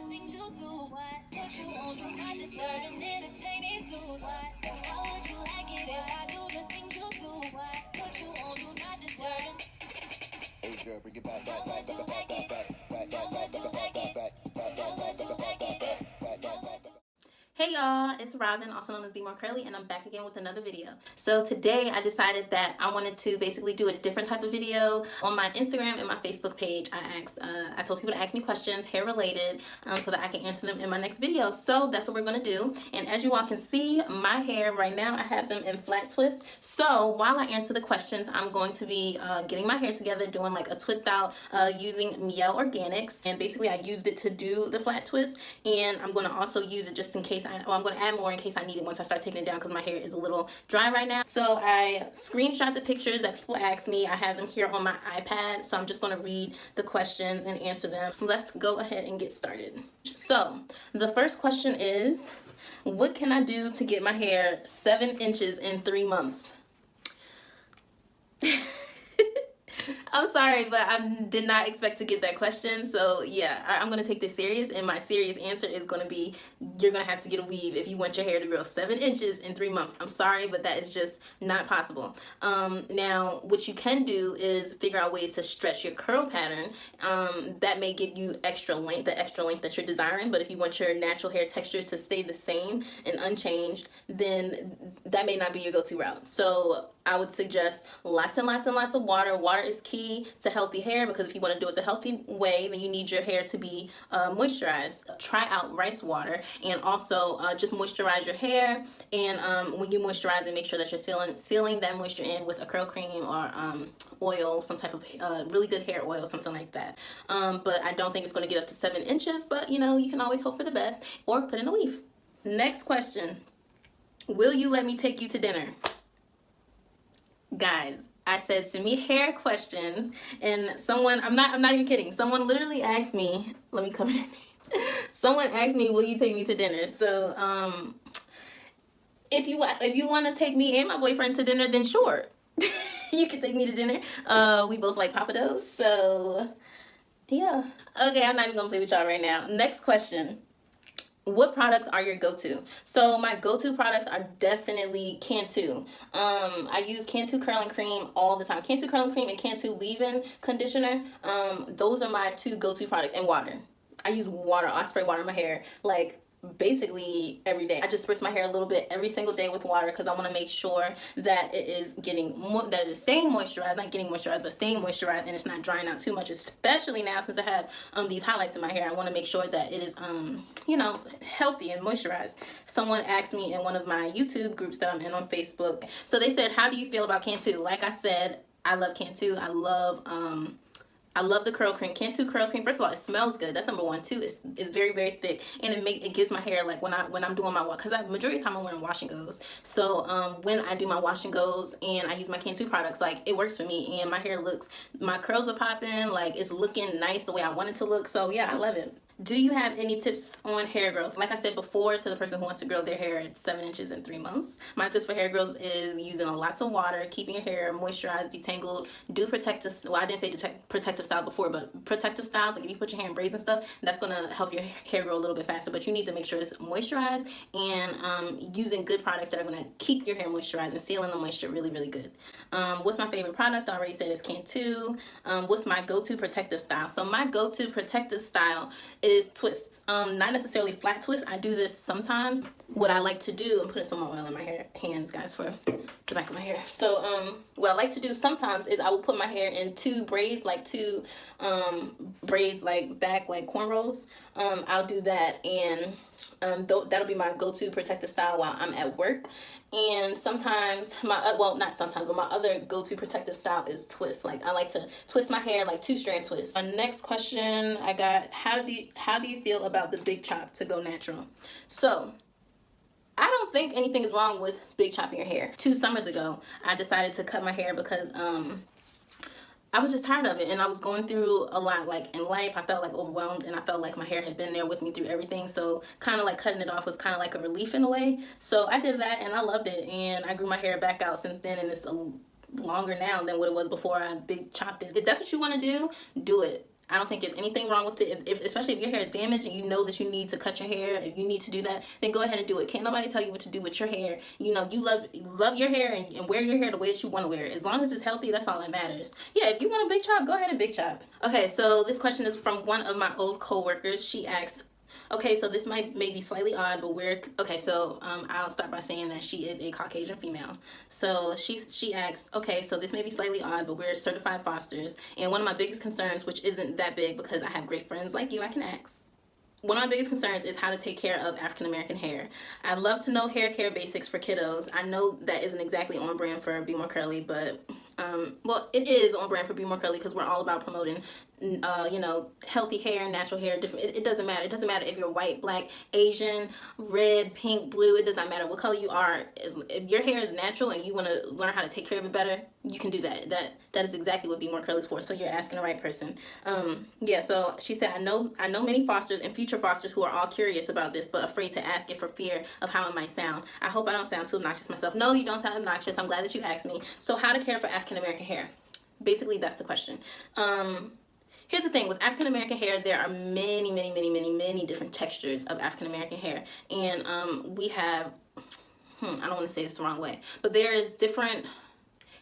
things you do. Put you on some kind of disturbing, entertaining dude. How would you like it if I do the things you do? Put you on do not disturbing. Hey girl, bring it back. How would you like it? How would you like it? How would you like it? Hey y'all, it's Robin, also known as Be More Curly, and I'm back again with another video. So today I decided that I wanted to basically do a different type of video. On my Instagram and my Facebook page, I told people to ask me questions, hair related, so that I can answer them in my next video. So that's what we're gonna do. And as you all can see, my hair right now, I have them in flat twists. So while I answer the questions, I'm going to be getting my hair together, doing like a twist out using Mielle Organics. And basically I used it to do the flat twist, and I'm gonna also use it just in case I'm going to add more in case I need it once I start taking it down, because my hair is a little dry right now. So I screenshot the pictures that people asked me. I have them here on my iPad, so I'm just going to read the questions and answer them. Let's go ahead and get started. So the first question is, what can I do to get my hair 7 inches in 3 months? I'm sorry, but I did not expect to get that question. So yeah, I'm going to take this serious, and my serious answer is going to be, you're going to have to get a weave if you want your hair to grow 7 inches in 3 months. I'm sorry, but that is just not possible. Now, what you can do is figure out ways to stretch your curl pattern. That may give you extra length, the extra length that you're desiring, but if you want your natural hair texture to stay the same and unchanged, then that may not be your go-to route. So I would suggest lots and lots and lots of water. Water is key to healthy hair, because if you want to do it the healthy way, then you need your hair to be moisturized. Try out rice water, and also just moisturize your hair. And when you moisturize it, make sure that you're sealing that moisture in with a curl cream or oil, some type of really good hair oil, something like that. But I don't think it's going to get up to 7 inches, but you know, you can always hope for the best, or put in a weave. Next question. Will you let me take you to dinner? Guys, I said send me hair questions, and someone, I'm not even kidding, someone literally asked me, let me cover their name. Someone asked me, will you take me to dinner? So if you want to take me and my boyfriend to dinner, then sure. You can take me to dinner. We both like papados, so yeah. Okay, I'm not even gonna play with y'all right now. Next question. What products are your go-to? So my go-to products are definitely Cantu. I use Cantu curling cream all the time. Cantu curling cream and Cantu leave-in conditioner. Those are my 2 go-to products. And water. I use water. I spray water in my hair like basically every day. I just spritz my hair a little bit every single day with water, because I want to make sure that it is that it is staying moisturized, not getting moisturized, but staying moisturized, and it's not drying out too much, especially now since I have these highlights in my hair. I want to make sure that it is you know, healthy and moisturized. Someone asked me in one of my YouTube groups that I'm in on Facebook, so they said, how do you feel about Cantu? Like I said, I love Cantu. I love the curl cream. Cantu curl cream. First of all, it smells good. That's number 1. 2, it's very, very thick, and it gives my hair, like when I'm doing my wash, because majority of the time I'm wearing wash and goes. So when I do my wash and goes and I use my Cantu products, like it works for me, and my hair my curls are popping, like it's looking nice the way I want it to look. So yeah, I love it. Do you have any tips on hair growth? Like I said before, to the person who wants to grow their hair at 7 inches in 3 months, my tips for hair growth is using lots of water, keeping your hair moisturized, detangled, do protective, well, I didn't say protective style before, but protective styles, like if you put your hair in braids and stuff, that's going to help your hair grow a little bit faster, but you need to make sure it's moisturized, and using good products that are going to keep your hair moisturized and sealing the moisture really, really good. What's my favorite product? I already said it's Cantu. What's my go-to protective style? So my go-to protective style is twists. Not necessarily flat twists. I do this sometimes. What I like to do, I'm putting some more oil in my hands, guys, for the back of my hair. So what I like to do sometimes is I will put my hair in 2 braids, like 2 braids, like back, like cornrows. I'll do that, and that'll be my go-to protective style while I'm at work. And sometimes well, not sometimes, but my other go-to protective style is twist. Like I like to twist my hair like 2-strand twists. Next question I got, how do you feel about the big chop to go natural? So I don't think anything is wrong with big chopping your hair. 2 summers ago, I decided to cut my hair because I was just tired of it, and I was going through a lot, like in life. I felt like overwhelmed, and I felt like my hair had been there with me through everything, so kind of like cutting it off was kind of like a relief in a way. So I did that, and I loved it, and I grew my hair back out since then, and it's longer now than what it was before I big chopped it. If that's what you want to do it. I don't think there's anything wrong with it. Especially if your hair is damaged and you know that you need to cut your hair, if you need to do that, then go ahead and do it. Can't nobody tell you what to do with your hair. You know, you love your hair and wear your hair the way that you want to wear it. As long as it's healthy, that's all that matters. Yeah, if you want a big chop, go ahead and big chop. Okay, so this question is from one of my old coworkers. She asked, okay, so this may be slightly odd, but okay, so I'll start by saying that she is a Caucasian female. So she asked, okay, so this may be slightly odd, but we're certified fosters, and one of my biggest concerns, which isn't that big because I have great friends like you, I can ask. One of my biggest concerns is how to take care of African American hair. I'd love to know hair care basics for kiddos. I know that isn't exactly on brand for Be More Curly, but well, it is on brand for Be More Curly because we're all about promoting you know, healthy hair, natural hair. Different. It doesn't matter. It doesn't matter if you're white, black, Asian, red, pink, blue. It does not matter what color you are. If your hair is natural and you want to learn how to take care of it better, you can do that. That is exactly what Be More Curly is for. So you're asking the right person. Yeah. So she said, I know many fosters and future fosters who are all curious about this, but afraid to ask it for fear of how it might sound. I hope I don't sound too obnoxious myself. No, you don't sound obnoxious. I'm glad that you asked me. So how to care for African American hair? Basically, that's the question. Here's the thing, with African American hair, there are many different textures of African American hair. And we have, I don't want to say this the wrong way, but there is different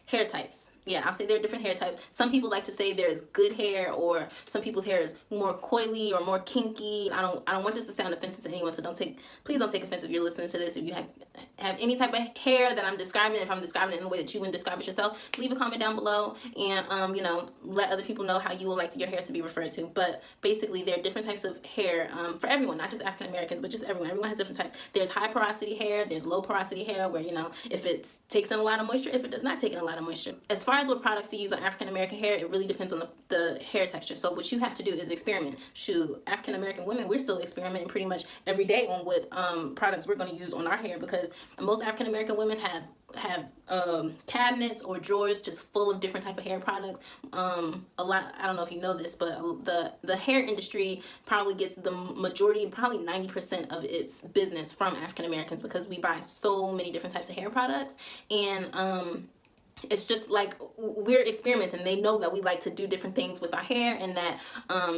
hair types. Yeah, I'll say there are different hair types. Some people like to say there's good hair, or some people's hair is more coily or more kinky. I don't want this to sound offensive to anyone, so please don't take offense if you're listening to this. If you have any type of hair that I'm describing, if I'm describing it in a way that you wouldn't describe it yourself, leave a comment down below and you know, let other people know how you would like your hair to be referred to. But basically, there are different types of hair for everyone, not just African Americans, but just everyone. Everyone has different types. There's high porosity hair, there's low porosity hair, where, you know, if it takes in a lot of moisture, if it does not take in a lot of moisture. As far as what products to use on African American hair, it really depends on the hair texture. So what you have to do is experiment. Shoot, African American women, we're still experimenting pretty much every day on what products we're going to use on our hair, because most African American women have cabinets or drawers just full of different type of hair products. A lot, I don't know if you know this, but the hair industry probably gets the majority, probably 90% of its business from African Americans, because we buy so many different types of hair products. And it's just like we're experimenting. They know that we like to do different things with our hair, and that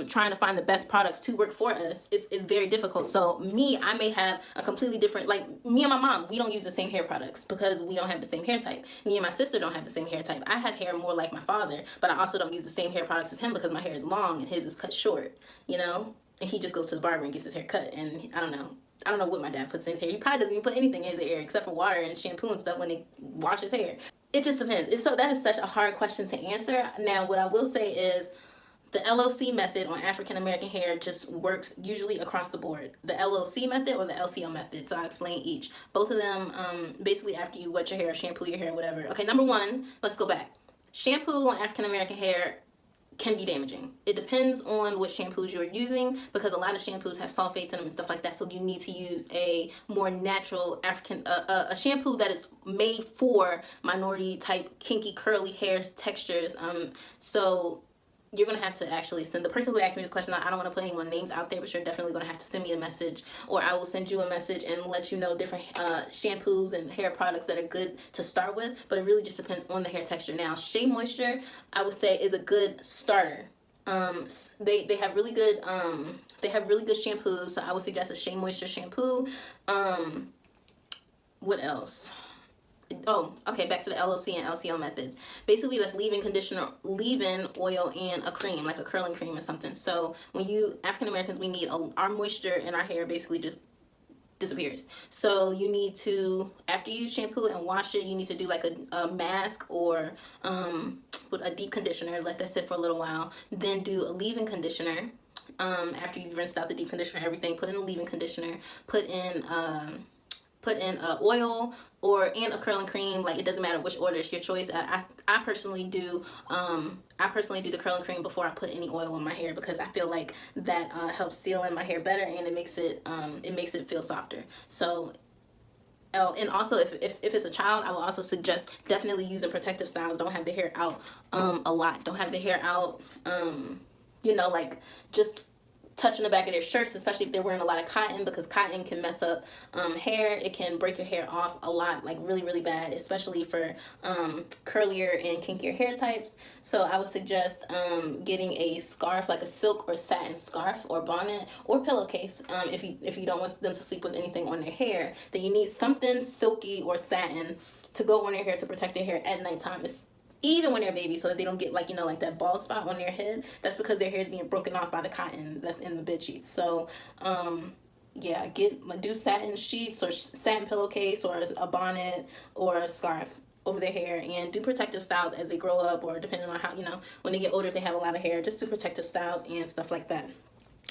trying to find the best products to work for us is very difficult. So I may have a completely different, like me and my mom, we don't use the same hair products because we don't have the same hair type. Me and my sister don't have the same hair type. I have hair more like my father, but I also don't use the same hair products as him because my hair is long and his is cut short, you know? And he just goes to the barber and gets his hair cut, and I don't know what my dad puts in his hair. He probably doesn't even put anything in his hair except for water and shampoo and stuff when they wash his hair. It just depends. That is such a hard question to answer. Now, what I will say is the LOC method on African American hair just works usually across the board. The LOC method or the LCO method. So I'll explain each. Both of them, basically after you wet your hair, shampoo your hair, whatever. Okay, number one, let's go back. Shampoo on African American hair can be damaging. It depends on what shampoos you're using, because a lot of shampoos have sulfates in them and stuff like that. So you need to use a more natural a shampoo that is made for minority type kinky curly hair textures. So you're going to have to actually send the person who asked me this question. I don't want to put anyone's names out there, but you're definitely going to have to send me a message, or I will send you a message and let you know different shampoos and hair products that are good to start with. But it really just depends on the hair texture. Now, Shea Moisture, I would say, is a good starter. They have really good shampoos, so I would suggest a Shea Moisture shampoo. What else? Oh, okay, back to the LOC and LCO methods. Basically, that's leave-in conditioner, leave-in oil, and a cream, like a curling cream or something. So when African Americans, we need our moisture in our hair basically just disappears. So you need to, after you shampoo and wash it, you need to do like a mask or with a deep conditioner, let that sit for a little while, then do a leave-in conditioner. After you've rinsed out the deep conditioner, everything, put in a leave-in conditioner, put in oil and a curling cream. Like, it doesn't matter which order, it's your choice. I personally do the curling cream before I put any oil on my hair, because I feel like that helps seal in my hair better, and it makes it feel softer. So and also if it's a child, I will also suggest definitely using protective styles. Don't have the hair out a lot. Don't have the hair out you know, like just touching the back of their shirts, especially if they're wearing a lot of cotton, because cotton can mess up hair. It can break your hair off a lot, like really, really bad, especially for curlier and kinkier hair types. So I would suggest getting a scarf, like a silk or satin scarf or bonnet or pillowcase. If you don't want them to sleep with anything on their hair, then you need something silky or satin to go on their hair to protect their hair at nighttime. Even when they're babies, so that they don't get like, you know, like that bald spot on their head. That's because their hair is being broken off by the cotton that's in the bed sheets. So yeah, do satin sheets or satin pillowcase or a bonnet or a scarf over their hair, and do protective styles as they grow up, or depending on how, you know, when they get older, if they have a lot of hair, just do protective styles and stuff like that.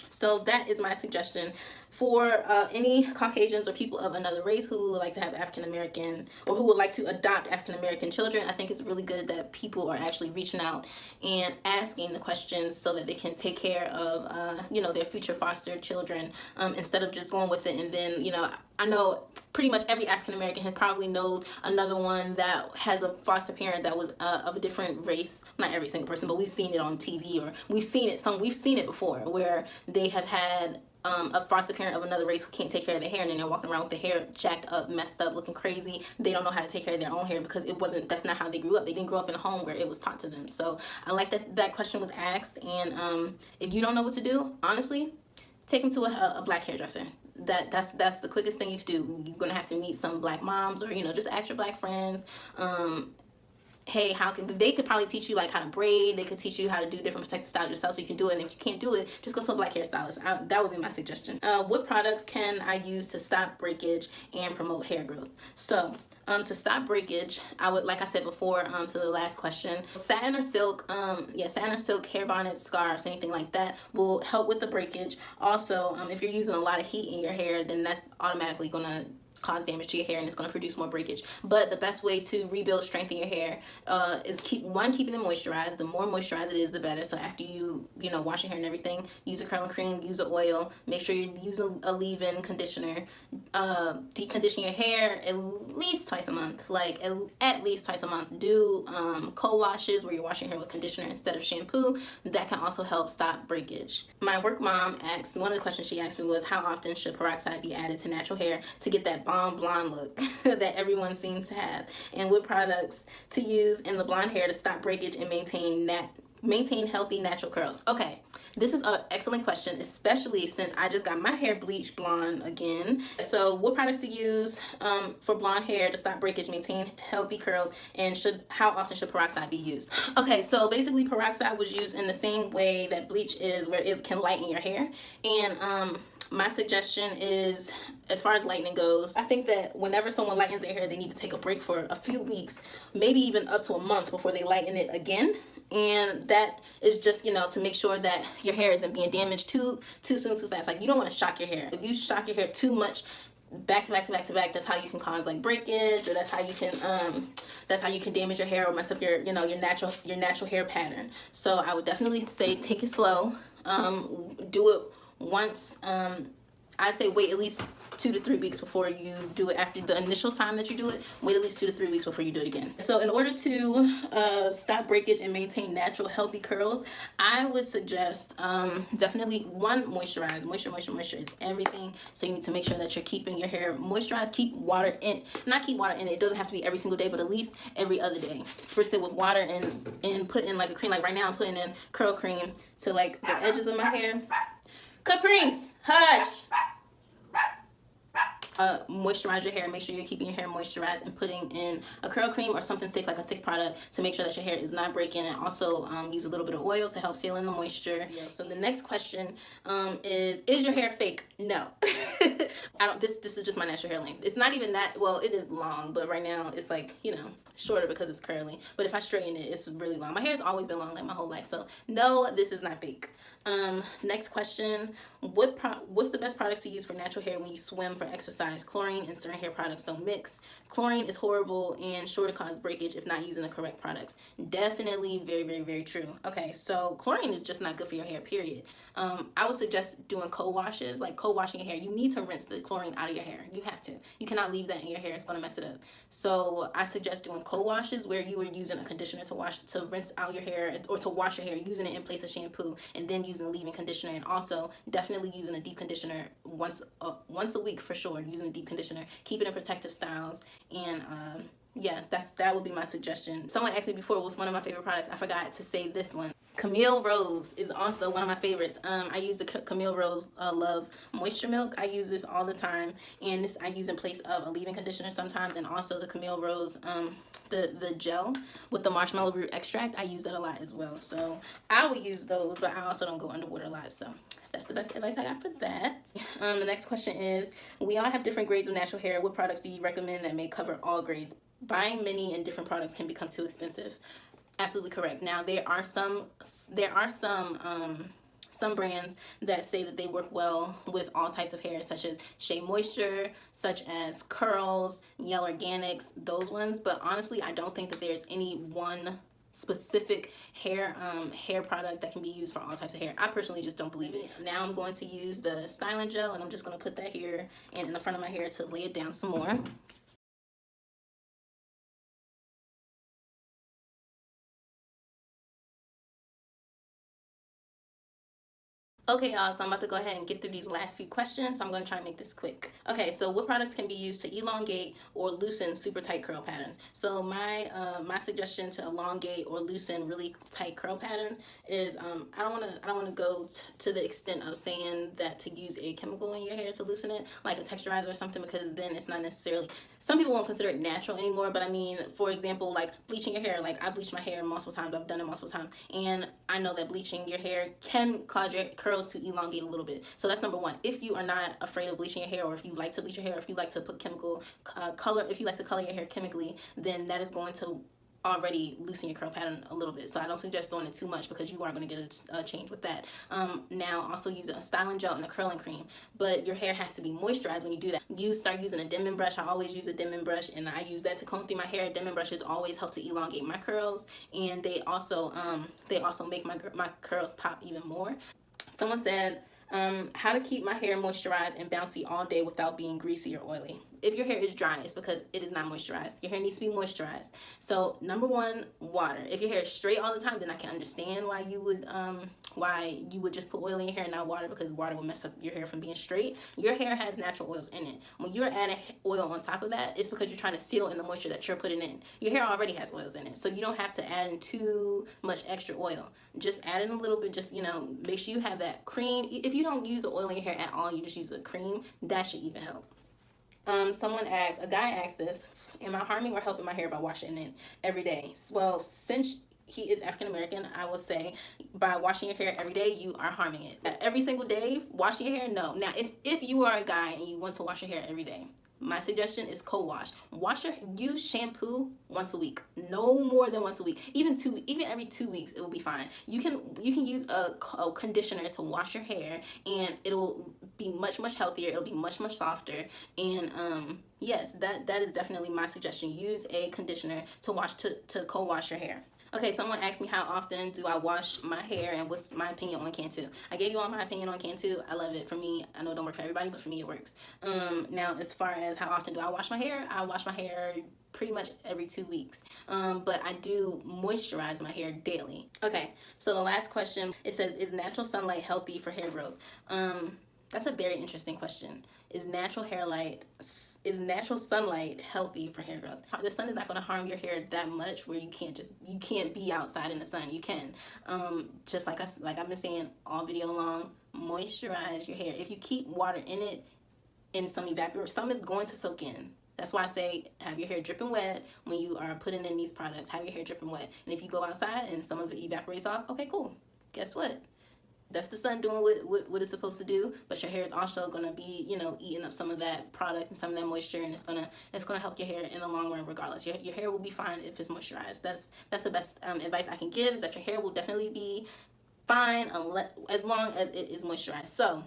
So that is my suggestion for any Caucasians or people of another race who would like to have African American, or who would like to adopt African American children. I think it's really good that people are actually reaching out and asking the questions so that they can take care of, you know, their future foster children, instead of just going with it. And then, you know, I know pretty much every African American probably knows another one that has a foster parent that was of a different race. Not every single person, but we've seen it on TV, or we've seen it before, where they have had a foster parent of another race who can't take care of their hair, and then they're walking around with their hair jacked up, messed up, looking crazy. They don't know how to take care of their own hair because that's not how they grew up. They didn't grow up in a home where it was taught to them. So I like that question was asked. And if you don't know what to do, honestly, take them to a black hairdresser. That's the quickest thing you can do. You're gonna have to meet some black moms, or, you know, just ask your black friends, hey, they could probably teach you like how to braid. They could teach you how to do different protective styles yourself, so you can do it. And if you can't do it, just go to a black hairstylist. That would be my suggestion. What products can I use to stop breakage and promote hair growth? So to stop breakage, I would, like I said before, to the last question, satin or silk, satin or silk hair bonnets, scarves, anything like that will help with the breakage. Also, if you're using a lot of heat in your hair, then that's automatically gonna cause damage to your hair, and it's going to produce more breakage. But the best way to rebuild, strengthen your hair is keeping them moisturized. The more moisturized it is, the better. So after you wash your hair and everything, use a curling cream, use an oil. Make sure you use a leave-in conditioner. Deep condition your hair at least twice a month. Like at least twice a month. Do cold washes where you're washing your hair with conditioner instead of shampoo. That can also help stop breakage. My work mom asked, one of the questions she asked me was, how often should peroxide be added to natural hair to get that blonde look that everyone seems to have, and what products to use in the blonde hair to stop breakage and maintain healthy natural curls? Okay, this is an excellent question, especially since I just got my hair bleached blonde again. So what products to use for blonde hair to stop breakage, maintain healthy curls, and how often should peroxide be used? Okay, so basically peroxide was used in the same way that bleach is, where it can lighten your hair. And my suggestion is, as far as lightening goes, I think that whenever someone lightens their hair, they need to take a break for a few weeks, maybe even up to a month, before they lighten it again. And that is just, to make sure that your hair isn't being damaged too soon, too fast. Like, you don't want to shock your hair. If you shock your hair too much, back to back, that's how you can cause like breakage, or that's how you can damage your hair or mess up your natural hair pattern. So I would definitely say take it slow. Do it once. I'd say wait at least 2 to 3 weeks before you do it. After the initial time that you do it, wait at least 2 to 3 weeks before you do it again. So in order to stop breakage and maintain natural healthy curls, I would suggest definitely moisturize. Moisture is everything. So you need to make sure that you're keeping your hair moisturized. Keep water in. Not keep water in it. It doesn't have to be every single day, but at least every other day. Spritz it with water and put in like a cream. Like right now, I'm putting in curl cream to like the edges of my hair. Caprice, hush. Moisturize your hair. Make sure you're keeping your hair moisturized and putting in a curl cream or something thick, like a thick product, to make sure that your hair is not breaking. And also use a little bit of oil to help seal in the moisture. Yeah, so the next question is your hair fake? No. This is just my natural hair length. It's not even that, well, it is long, but right now it's like, shorter because it's curly. But if I straighten it, it's really long. My hair's always been long, like my whole life. So no, this is not fake. Next question, what's the best products to use for natural hair when you swim for exercise Besides, chlorine and certain hair products don't mix. Chlorine is horrible and sure to cause breakage if not using the correct products. Definitely very, very, very true. Okay, so chlorine is just not good for your hair, period. I would suggest doing co-washes, like co-washing your hair. You need to rinse the chlorine out of your hair. You have to. You cannot leave that in your hair. It's going to mess it up. So I suggest doing co-washes where you are using a conditioner to rinse out your hair or to wash your hair, using it in place of shampoo, and then using a leave-in conditioner, and also definitely using a deep conditioner once a week for sure. Using a deep conditioner, keep it in protective styles, and yeah, that would be my suggestion. Someone asked me before what's one of my favorite products. I forgot to say this one. Camille Rose is also one of my favorites. I use the Camille Rose Love Moisture Milk. I use this all the time, and this I use in place of a leave-in conditioner sometimes, and also the Camille Rose the gel with the marshmallow root extract. I use that a lot as well. So I would use those, but I also don't go underwater a lot. So that's the best advice I got for that. The next question is, we all have different grades of natural hair. What products do you recommend that may cover all grades? Buying many and different products can become too expensive. Absolutely correct. Now there are some brands that say that they work well with all types of hair, such as Shea Moisture, such as Curls, Yell Organics, those ones. But honestly, I don't think that there's any one specific hair product that can be used for all types of hair. I personally just don't believe it. Now I'm going to use the styling gel, and I'm just going to put that here and in the front of my hair to lay it down some more. Okay, y'all, so I'm about to go ahead and get through these last few questions. So I'm going to try and make this quick. Okay, so what products can be used to elongate or loosen super tight curl patterns? So my suggestion to elongate or loosen really tight curl patterns is I don't want to go to the extent of saying that to use a chemical in your hair to loosen it, like a texturizer or something, because then it's not necessarily, some people won't consider it natural anymore. But I mean, for example, like bleaching your hair. Like I bleach my hair multiple times. I've done it multiple times, and I know that bleaching your hair can cause your curls to elongate a little bit. So that's number one. If you are not afraid of bleaching your hair, or if you like to bleach your hair, or if you like to put chemical color, if you like to color your hair chemically, then that is going to already loosen your curl pattern a little bit. So I don't suggest doing it too much, because you are going to get a change with that. Now also use a styling gel and a curling cream, but your hair has to be moisturized when you do that. You start using a Denman brush. I always use a Denman brush, and I use that to comb through my hair. Denman brushes always help to elongate my curls, and they also make my curls pop even more. Someone said, how to keep my hair moisturized and bouncy all day without being greasy or oily. If your hair is dry, it's because it is not moisturized. Your hair needs to be moisturized. So number one, water. If your hair is straight all the time, then I can understand why you would just put oil in your hair and not water, because water will mess up your hair from being straight. Your hair has natural oils in it. When you're adding oil on top of that, it's because you're trying to seal in the moisture that you're putting in. Your hair already has oils in it, so you don't have to add in too much extra oil. Just add in a little bit. Just, make sure you have that cream. If you don't use the oil in your hair at all, you just use a cream, that should even help. A guy asked this, am I harming or helping my hair by washing it every day? Well, since he is African American, I will say by washing your hair every day, you are harming it. Every single day, washing your hair, no. Now, if you are a guy and you want to wash your hair every day, my suggestion is co-wash. Use shampoo once a week, no more than once a week. Even every 2 weeks, it will be fine. You can use a conditioner to wash your hair, and it'll be much healthier. It'll be much softer, and yes, that is definitely my suggestion. Use a conditioner to co-wash your hair. Okay, someone asked me how often do I wash my hair and what's my opinion on Cantu. I gave you all my opinion on Cantu. I love it. For me, I know it don't work for everybody, but for me it works. Now, as far as how often do I wash my hair pretty much every 2 weeks. But I do moisturize my hair daily. Okay, so the last question, it says, is natural sunlight healthy for hair growth? That's a very interesting question. Is natural sunlight healthy for hair growth? The sun is not going to harm your hair that much where you can't be outside in the sun. You can, just like I've been saying all video long, moisturize your hair. If you keep water in it and some evaporate, some is going to soak in. That's why I say have your hair dripping wet when you are putting in these products. Have your hair dripping wet. And if you go outside and some of it evaporates off, okay, cool. Guess what? That's the sun doing what it's supposed to do, but your hair is also gonna be, eating up some of that product and some of that moisture, and it's gonna help your hair in the long run regardless. Your hair will be fine if it's moisturized. That's the best advice I can give, is that your hair will definitely be fine as long as it is moisturized. So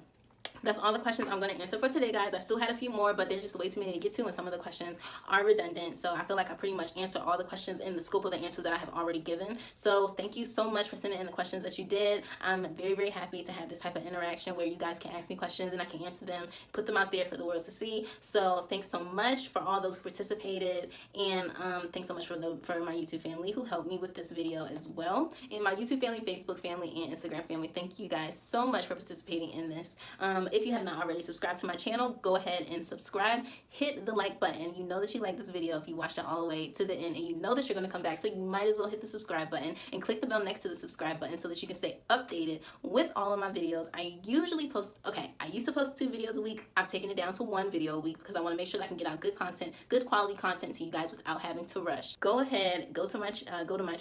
That's all the questions I'm going to answer for today, guys. I still had a few more, but there's just way too many to get to, and some of the questions are redundant. So I feel like I pretty much answered all the questions in the scope of the answers that I have already given. So thank you so much for sending in the questions that you did. I'm very, very happy to have this type of interaction where you guys can ask me questions and I can answer them, put them out there for the world to see. So thanks so much for all those who participated, and thanks so much for my YouTube family who helped me with this video as well, and my YouTube family, Facebook family, and Instagram family. Thank you guys so much for participating in this. If you have not already subscribed to my channel, go ahead and subscribe. Hit the like button. You know that you like this video if you watched it all the way to the end, and you know that you're going to come back, so you might as well hit the subscribe button and click the bell next to the subscribe button so that you can stay updated with all of my videos. I usually post, I used to post 2 videos a week. I've taken it down to 1 video a week because I want to make sure that I can get out good content, good quality content to you guys without having to rush. Go ahead, go to my channel, go to my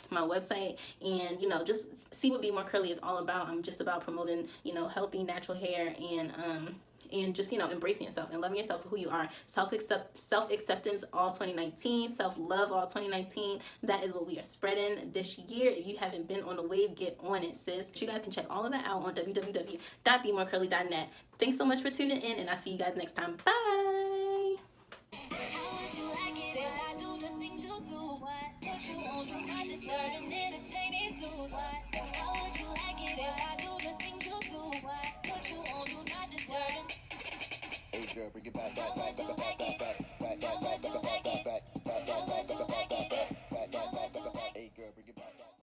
my website, and just see what Be More Curly is all about. I'm just about promoting healthy natural hair, and just embracing yourself and loving yourself for who you are. Self-acceptance all 2019, self-love all 2019. That is what we are spreading this year. If you haven't been on the wave, get on it, sis. You guys can check all of that out on www.bemorecurly.net. Thanks so much for tuning in, and I'll see you guys next time. Bye.